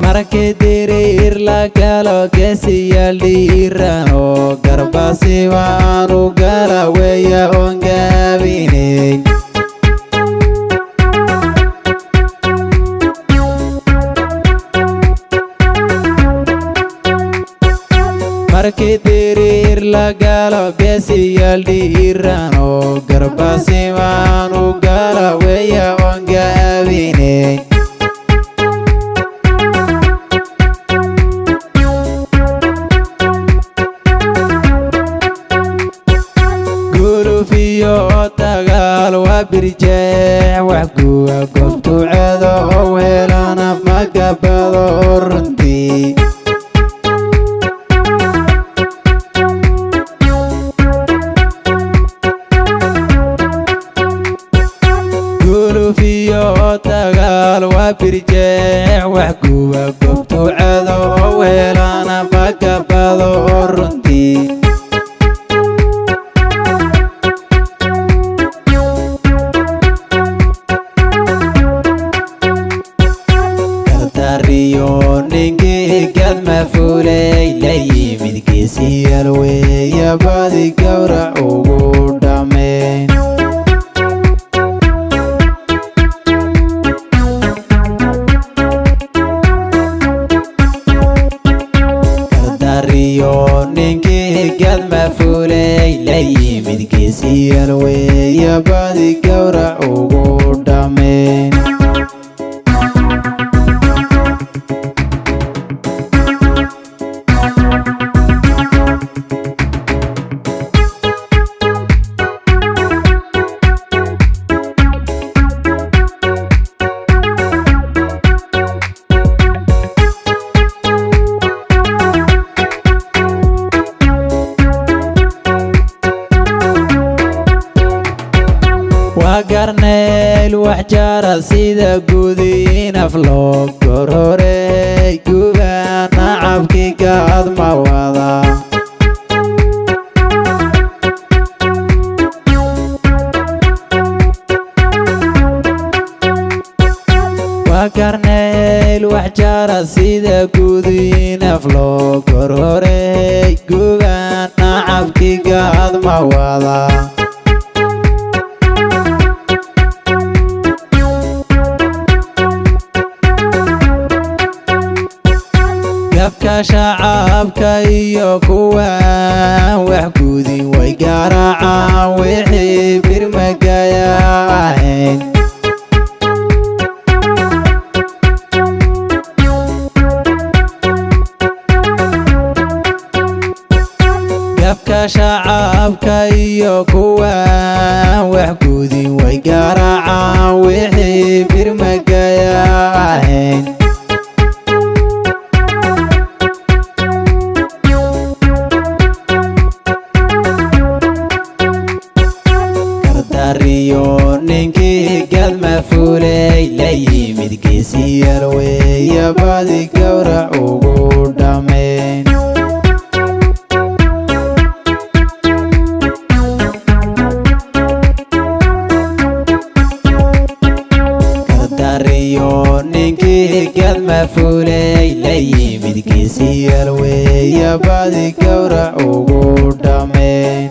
Marketeer la galo que si al dirano garbasi vanu gala weya on gabine Marketeer la galo que si al dirano garbasi vanu gala weya on gabine tagal wa birjee wax kuwa goobtu ceedo oo weelana magabado runtii gulufiyo tagal wa birjee wax kuwa goobtu ceedo oo weelana magabado runtii ninki gad mafulay la yimid geesiyal weeya badi gawrac ugu dhammayn dariyo ninki gad mafulay la yimid geesiyal weeya badi gawrac ugu dhammayn وقرنيل وحجارة سيدة قودين أفلوك قروري قبانا عبكي قاد موضا وقرنيل وحجارة سيدة قودين أفلوك قروري قبانا عبكي قاد موضا gabka shacabka iyo kuwa wax guudin way garaacaan wixii birmagaya ahayn gabka shacabka iyo kuwa wax guudin way garaacaan wixii birmagaya ahayn dariyo ninki gad mafulay la yimid geesiyal weeya badi gawrac ugu dhammayn dariyo ninki gad mafulay la yimid geesiyal weeya badi gawrac ugu dhammayn